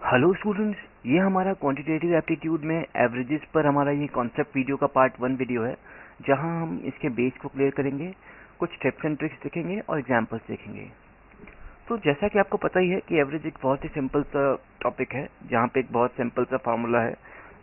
Hello students, ये हमारा quantitative aptitude में एवरेजेस पर हमारा ये कॉन्सेप्ट वीडियो का पार्ट 1 वीडियो है, जहां हम इसके बेस को क्लियर करेंगे, कुछ टिप्स एंड ट्रिक्स देखेंगे और एग्जांपल्स देखेंगे। तो जैसा कि आपको पता ही है कि एवरेज एक बहुत ही सिंपल सा टॉपिक है, जहाँ पे एक बहुत सिंपल सा फार्मूला है,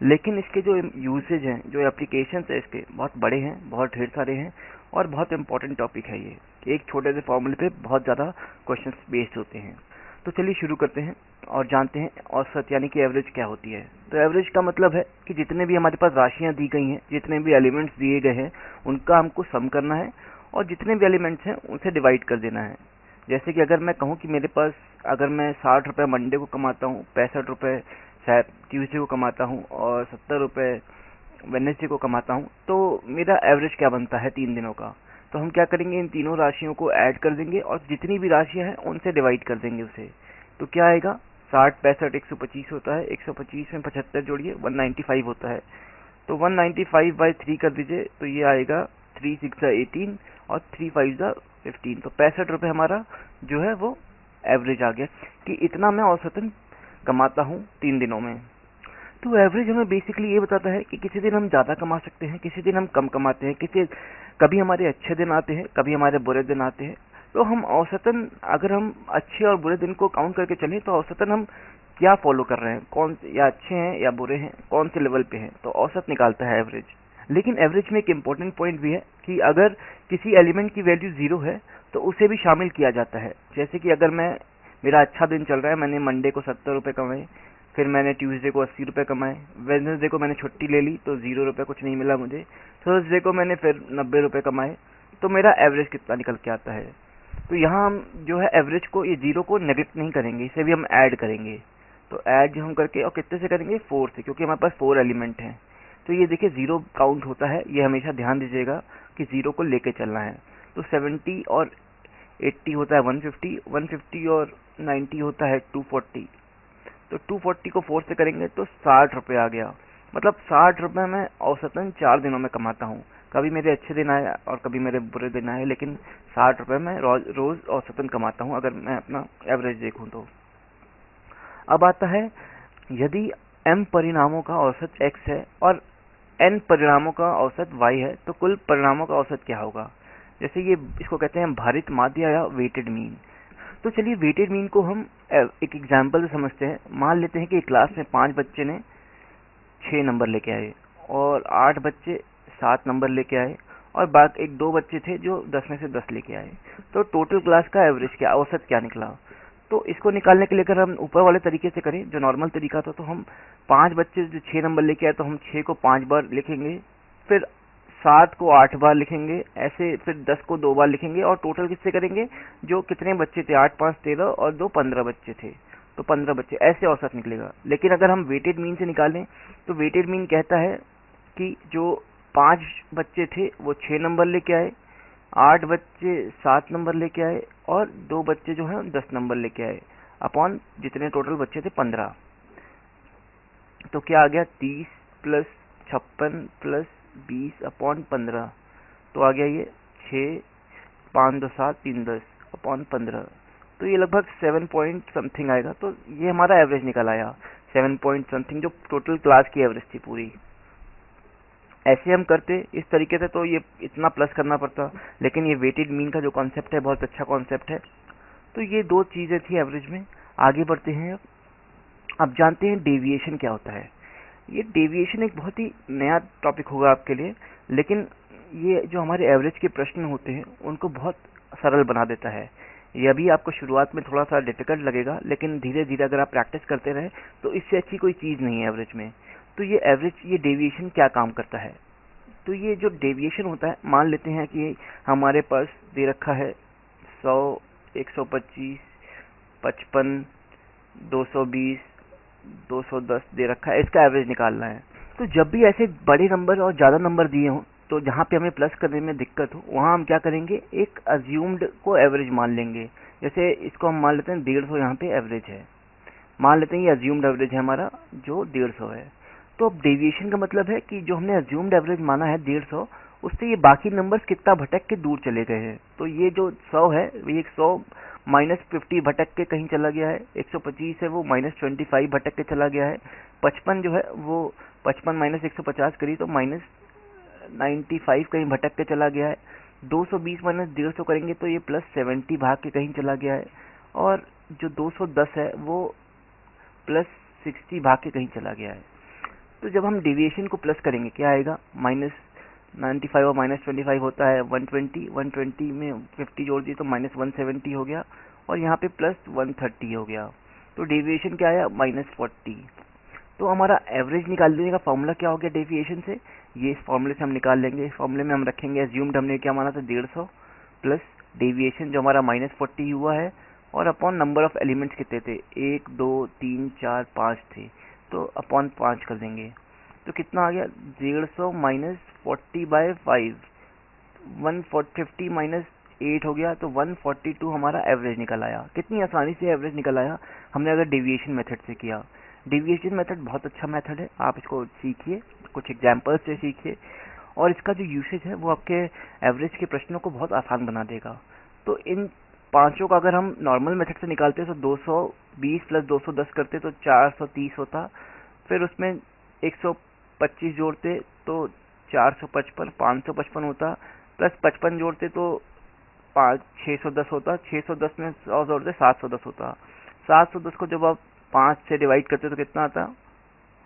लेकिन इसके जो यूसेज हैं, जो एप्लीकेशंस है, इसके बहुत बड़े हैं, बहुत ढेर सारे हैं और बहुत इंपॉर्टेंट टॉपिक है। ये एक छोटे से फार्मूले पे बहुत ज़्यादा क्वेश्चंस बेस्ड होते हैं। तो चलिए शुरू करते हैं और जानते हैं औसत यानी कि एवरेज क्या होती है। तो एवरेज का मतलब है कि जितने भी हमारे पास राशियां दी गई हैं, जितने भी एलिमेंट्स दिए गए हैं, उनका हमको सम करना है और जितने भी एलिमेंट्स हैं उनसे डिवाइड कर देना है। जैसे कि अगर मैं कहूँ कि मेरे पास अगर मैं 60 रुपये मंडे को कमाता हूँ, 65 रुपये ट्यूसडे को कमाता हूँ और 70 रुपये वेडनेसडे को कमाता हूँ, तो मेरा एवरेज क्या बनता है 3 दिनों का। तो हम क्या करेंगे, इन तीनों राशियों को ऐड कर देंगे और जितनी भी राशियां हैं उनसे डिवाइड कर देंगे उसे। तो क्या आएगा, 60, 65, 125 होता है, 125 में 75 जोड़िए 195 होता है। तो 195 बाई 3 कर दीजिए, तो ये आएगा 3 6 18 और 3 5 15। तो 65 रुपये हमारा जो है वो एवरेज आ गया कि इतना मैं औसतन कमाता हूँ 3 दिनों में। तो एवरेज हमें बेसिकली ये बताता है कि किसी दिन हम ज़्यादा कमा सकते हैं, किसी दिन हम कम कमाते हैं, कभी हमारे अच्छे दिन आते हैं, कभी हमारे बुरे दिन आते हैं। तो हम औसतन अगर हम अच्छे और बुरे दिन को काउंट करके चलें तो औसतन हम क्या फॉलो कर रहे हैं, कौन या अच्छे हैं या बुरे हैं, कौन से लेवल पे हैं, तो औसत निकालता है एवरेज। लेकिन एवरेज में एक इम्पोर्टेंट पॉइंट भी है कि अगर किसी एलिमेंट की वैल्यू 0 है तो उसे भी शामिल किया जाता है। जैसे कि अगर मेरा अच्छा दिन चल रहा है, मैंने मंडे को 70 रुपये कमाए, फिर मैंने ट्यूसडे को 80 रुपये कमाए, वेडनेसडे को मैंने छुट्टी ले ली तो 0 रुपये, कुछ नहीं मिला मुझे, थर्सडे को मैंने फिर 90 रुपये कमाए, तो मेरा एवरेज कितना निकल के आता है। तो यहाँ हम जो है एवरेज को, ये 0 को नेगलेक्ट नहीं करेंगे, इसे भी हम ऐड करेंगे। तो ऐड जो हम करके और कितने से करेंगे, 4 से, क्योंकि हमारे पास 4 एलिमेंट हैं। तो ये देखिए 0 काउंट होता है, ये हमेशा ध्यान दीजिएगा कि 0 को लेके चलना है। तो 70 और 80 होता है 150, 150 और 90 होता है 240। तो 240 को 4 से करेंगे तो 60 रुपये आ गया। मतलब 60 रुपये में औसतन 4 दिनों में कमाता हूँ। कभी मेरे अच्छे दिन आए और कभी मेरे बुरे दिन आए, लेकिन 60 रुपये में रोज औसतन कमाता हूँ अगर मैं अपना एवरेज देखूँ तो। अब आता है, यदि m परिणामों का औसत x है और n परिणामों का औसत y है, तो कुल परिणामों का औसत क्या होगा। जैसे ये इसको कहते हैं भारित माध्य या वेटेड मीन। तो चलिए वेटेड मीन को हम एक एग्जाम्पल से समझते हैं। मान लेते हैं कि क्लास में 5 बच्चे ने 6 नंबर लेके आए और 8 बच्चे 7 नंबर लेके आए और बाकी 2 बच्चे थे जो 10 में से 10 लेके आए। तो टोटल क्लास का एवरेज क्या, औसत क्या निकला। तो इसको निकालने के लिए अगर हम ऊपर वाले तरीके से करें, जो नॉर्मल तरीका था, तो हम 5 बच्चे जो 6 नंबर लेके आए तो हम 6 को 5 बार लिखेंगे, फिर 7 को 8 बार लिखेंगे, ऐसे फिर 10 को 2 बार लिखेंगे और टोटल किससे करेंगे, जो कितने बच्चे थे, 8 5 13 और 2 15 बच्चे थे, तो 15 बच्चे, ऐसे औसत निकलेगा। लेकिन अगर हम वेटेड मीन से निकालें तो वेटेड मीन कहता है कि जो 5 बच्चे थे वो 6 नंबर लेके आए, 8 बच्चे 7 नंबर लेके आए और 2 बच्चे जो हैं 10 नंबर लेके आए, अपॉन जितने टोटल बच्चे थे 15। तो क्या आ गया, 30 प्लस 56 प्लस 20 अपॉन 15। तो आ गया ये 6, 5 2 7 3 10 अपॉन 15। तो ये लगभग 7 पॉइंट समथिंग आएगा। तो ये हमारा एवरेज निकल आया 7 पॉइंट समथिंग, जो टोटल क्लास की एवरेज थी पूरी। ऐसे हम करते इस तरीके से तो ये इतना प्लस करना पड़ता, लेकिन ये वेटेड मीन का जो कॉन्सेप्ट है बहुत अच्छा कॉन्सेप्ट है। तो ये 2 चीजें थी एवरेज में। आगे बढ़ते हैं, अब जानते हैं डेविएशन क्या होता है। ये डेविएशन एक बहुत ही नया टॉपिक होगा आपके लिए, लेकिन ये जो हमारे एवरेज के प्रश्न होते हैं उनको बहुत सरल बना देता है। ये अभी आपको शुरुआत में थोड़ा सा डिफिकल्ट लगेगा, लेकिन धीरे धीरे अगर आप प्रैक्टिस करते रहे तो इससे अच्छी कोई चीज़ नहीं है एवरेज में। तो ये एवरेज, ये डेविएशन क्या काम करता है। तो ये जो डेविएशन होता है, मान लेते हैं कि हमारे पास दे रखा है 100, 125, 55, 220, 210 दे रखा है, इसका एवरेज निकालना है। तो जब भी ऐसे बड़े नंबर और ज़्यादा नंबर दिए हों, तो जहाँ पे हमें प्लस करने में दिक्कत हो, वहाँ हम क्या करेंगे, एक अज्यूम्ड को एवरेज मान लेंगे। जैसे इसको हम मान लेते हैं 150 यहाँ पे एवरेज है, मान लेते हैं ये अज्यूम्ड एवरेज है हमारा जो 150 है। तो अब डेविएशन का मतलब है कि जो हमने अज्यूम्ड एवरेज माना है 150, उससे ये बाकी नंबर्स कितना भटक के दूर चले गए हैं। तो ये जो 100 है, ये 100 -50 भटक के कहीं चला गया है, 125 है वो -25 भटक के चला गया है, 55 जो है वो 55 - 150 करी तो -95 कहीं भटक के चला गया है, 220 - 150 करेंगे तो ये +70 भाग के कहीं चला गया है, और जो 210 है वो +60 भाग के कहीं चला गया है। तो जब हम डेविएशन को प्लस करेंगे क्या आएगा, -95 और -25 होता है 120, 120 में 50 जोड़ दिए तो -170 हो गया, और यहाँ पे +130 हो गया। तो डेविएशन क्या आया, -40। तो हमारा एवरेज निकालने का फॉर्मूला क्या हो गया डेविएशन से, ये इस फॉर्मूले से हम निकाल लेंगे। इस फॉर्मूले में हम रखेंगे एज्यूम्ड, हमने क्या माना था 150 प्लस डेविएशन जो हमारा -40 हुआ है, और अपॉन नंबर ऑफ एलिमेंट्स कितने थे, 1 2 3 4 5 थे, तो अपॉन 5 कर देंगे। तो कितना आ गया, 150 - 40/5, 150 - 8 हो गया, तो 142 हमारा एवरेज निकल आया। कितनी आसानी से एवरेज निकल आया हमने अगर डेविएशन मेथड से किया। डेविएशन मेथड बहुत अच्छा मेथड है, आप इसको सीखिए, कुछ एग्जांपल्स से सीखिए, और इसका जो यूसेज है वो आपके एवरेज के प्रश्नों को बहुत आसान बना देगा। तो इन पांचों का अगर हम नॉर्मल मेथड से निकालते तो 220 + 210 करते तो 430 होता, फिर उसमें 125 जोड़ते तो 455, 555 होता, प्लस 55 जोड़ते तो 610 होता, 610 में 100 जोड़ते 710 होता। 710 को जब आप 5 से डिवाइड करते तो कितना आता,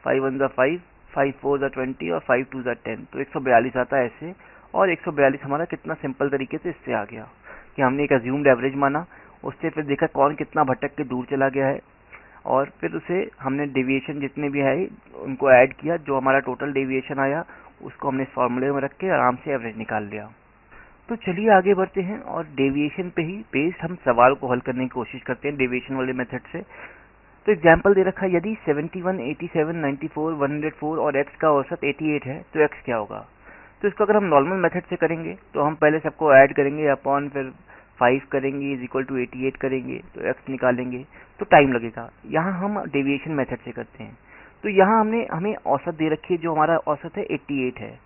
5 1 ज़ा 5, 5 4 ज़ा 20 और 5 2 ज़ा 10, तो 142 आता है ऐसे। और 142 हमारा कितना सिंपल तरीके से इससे आ गया कि हमने एक अज्यूम्ड एवरेज माना, उससे फिर देखा कौन कितना भटक के दूर चला गया है, और फिर उसे हमने डेविएशन जितने भी है उनको ऐड किया, जो हमारा टोटल डेविएशन आया उसको हमने इस फॉर्मूले में रख के आराम से एवरेज निकाल लिया। तो चलिए आगे बढ़ते हैं और डेविएशन पे ही बेस्ड हम सवाल को हल करने की कोशिश करते हैं डेविएशन वाले मेथड से। तो एग्जाम्पल दे रखा है, यदि 71, 87, 94, 104 और x का औसत 88 है तो x क्या होगा। तो इसको अगर हम नॉर्मल मेथड से करेंगे तो हम पहले सबको ऐड करेंगे, अपॉन फिर 5 करेंगे इज इक्वल टू 88 करेंगे तो x निकालेंगे, तो टाइम लगेगा। यहाँ हम डेविएशन मेथड से करते हैं। तो यहाँ हमें औसत दे रखी है, जो हमारा औसत है 88 है।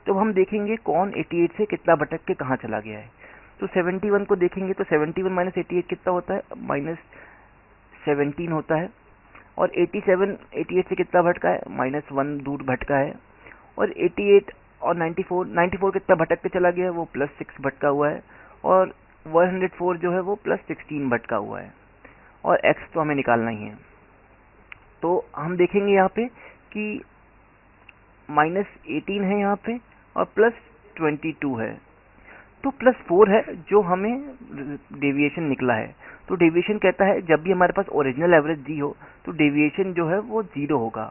तो हम देखेंगे कौन 88 से कितना भटक के कहाँ चला गया है। तो 71 को देखेंगे तो 71 - 88 कितना होता है, -17 होता है, और 87 88 से कितना भटका है, -1 दूर भटका है, और 88 और 94 कितना भटक के चला गया है, वो +6 भटका हुआ है, और 104 जो है वो +16 भटका हुआ है, और x तो हमें निकालना ही है। तो हम देखेंगे यहाँ पे कि -18 है यहाँ पे और +22 है, तो +4 है जो हमें डेविएशन निकला है। तो डेविएशन कहता है जब भी हमारे पास ओरिजिनल एवरेज दी हो तो डेविएशन जो है वो 0 होगा।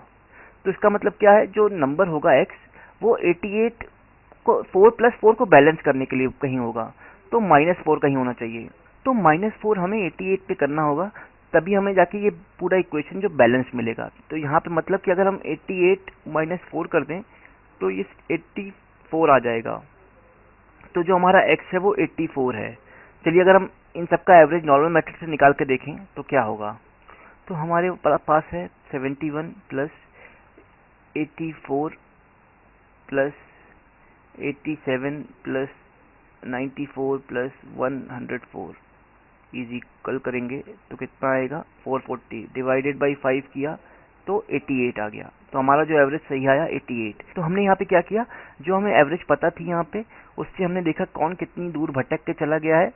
तो इसका मतलब क्या है, जो नंबर होगा x वो 88 को 4 + 4 को बैलेंस करने के लिए कहीं होगा, तो -4 कहीं होना चाहिए। तो -4 हमें 88 पे करना होगा, तभी हमें जाके ये पूरा इक्वेशन जो बैलेंस मिलेगा। तो यहाँ पे मतलब कि अगर हम 88 - 4 कर दें तो ये 84 आ जाएगा। तो जो हमारा x है वो 84 है। चलिए अगर हम इन सबका एवरेज नॉर्मल मेथड से निकाल के देखें तो क्या होगा। तो हमारे पास है 71 + 84 + 87 + 94 + 104 इज इक्वल करेंगे तो कितना आएगा, 440 डिवाइडेड बाई 5 किया तो 88 आ गया। तो हमारा जो एवरेज सही आया 88। तो हमने यहाँ पे क्या किया, जो हमें एवरेज पता थी यहाँ पे उससे हमने देखा कौन कितनी दूर भटक के चला गया है,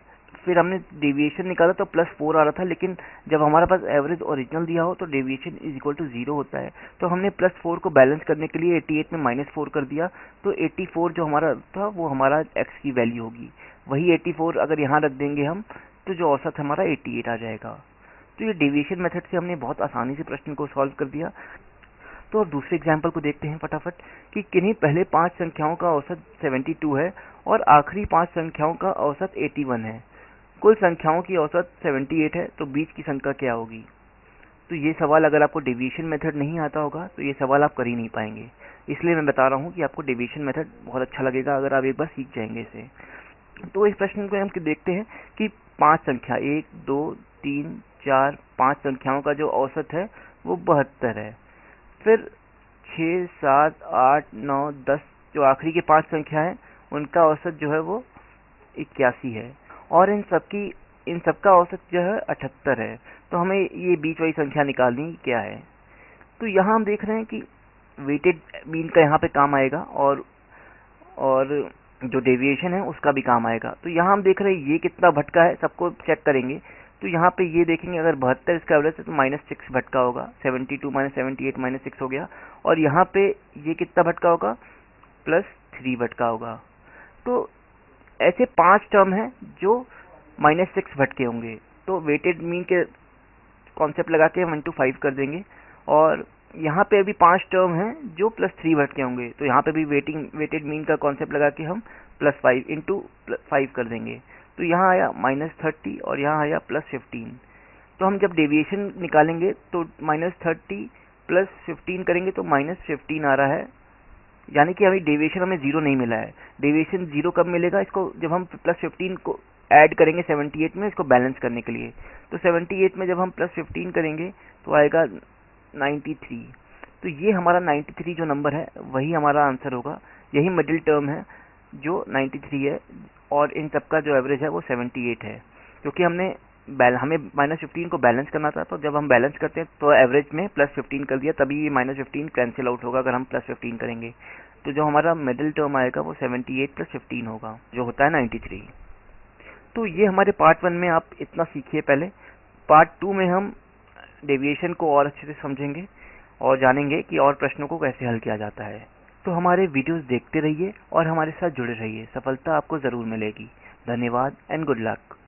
फिर हमने डेविएशन निकाला तो +4 आ रहा था, लेकिन जब हमारे पास एवरेज ओरिजिनल दिया हो तो डेविएशन इज इक्वल टू 0 होता है। तो हमने +4 को बैलेंस करने के लिए 88 में -4 कर दिया, तो 84 जो हमारा था वो हमारा x की वैल्यू होगी। वही 84 अगर यहाँ रख देंगे हम तो जो औसत हमारा 88 आ जाएगा। तो ये डेविएशन मेथड से हमने बहुत आसानी से प्रश्न को सॉल्व कर दिया। तो अब दूसरे एग्जाम्पल को देखते हैं फटाफट कि किन्हीं पहले 5 संख्याओं का औसत 72 है और आखिरी 5 संख्याओं का औसत 81 है। कुल संख्याओं की औसत 78 है, तो बीच की संख्या क्या होगी। तो ये सवाल अगर आपको डेविएशन मेथड नहीं आता होगा तो ये सवाल आप कर ही नहीं पाएंगे, इसलिए मैं बता रहा हूँ कि आपको डेविएशन मेथड बहुत अच्छा लगेगा अगर आप एक बार सीख जाएंगे इसे। तो इस प्रश्न को हम देखते हैं कि 5 संख्या 1 2 3 4 5 संख्याओं का जो औसत है वो 72 है। फिर 6 7 8 9 10 जो आखिरी के 5 संख्या है उनका औसत जो है वो 81 है, और इन सबकी इन सबका औसत जो है 78 है। तो हमें ये बीच वाली संख्या निकालनी क्या है। तो यहाँ हम देख रहे हैं कि वेटेड मीन का यहाँ पे काम आएगा और जो डेविएशन है उसका भी काम आएगा। तो यहाँ हम देख रहे हैं ये कितना भटका है, सबको चेक करेंगे। तो यहाँ पे ये देखेंगे अगर 72 इसका एवरेज है तो -6 भटका होगा, 72 - 78 -6 हो गया। और यहाँ पे ये कितना भटका होगा, +3 भटका होगा। तो ऐसे 5 टर्म हैं जो -6 भटके होंगे। तो वेटेड मीन के कॉन्सेप्ट लगा के हम 1 to 5 कर देंगे। और यहाँ पे अभी 5 टर्म हैं जो +3 भटके होंगे। तो यहाँ पे भी वेटेड मीन का कॉन्सेप्ट लगा के हम +5 × 5 कर देंगे। तो यहाँ आया -30 और यहाँ आया +15। तो हम जब डेविएशन निकालेंगे तो -30 + 15 करेंगे तो -15 आ रहा है, यानी कि अभी डेविएशन हमें 0 नहीं मिला है। डेविएशन 0 कब मिलेगा, इसको जब हम +15 को ऐड करेंगे 78 में, इसको बैलेंस करने के लिए। तो 78 में जब हम +15 करेंगे तो आएगा 93। तो ये हमारा 93 जो नंबर है वही हमारा आंसर होगा। यही मिडिल टर्म है जो 93 है और इन सबका जो एवरेज है वो 78 है। क्योंकि हमें -15 को बैलेंस करना था, तो जब हम बैलेंस करते हैं तो एवरेज में +15 कर दिया, तभी ये -15 कैंसिल आउट होगा अगर हम +15 करेंगे। तो जो हमारा मिडिल टर्म आएगा वो 78 + 15 होगा, जो होता है 93। तो ये हमारे पार्ट 1 में आप इतना सीखिए पहले। पार्ट 2 में हम डेविएशन को और अच्छे से समझेंगे और जानेंगे कि और प्रश्नों को कैसे हल किया जाता है। तो हमारे वीडियोस देखते रहिए और हमारे साथ जुड़े रहिए, सफलता आपको ज़रूर मिलेगी। धन्यवाद एंड गुड लक।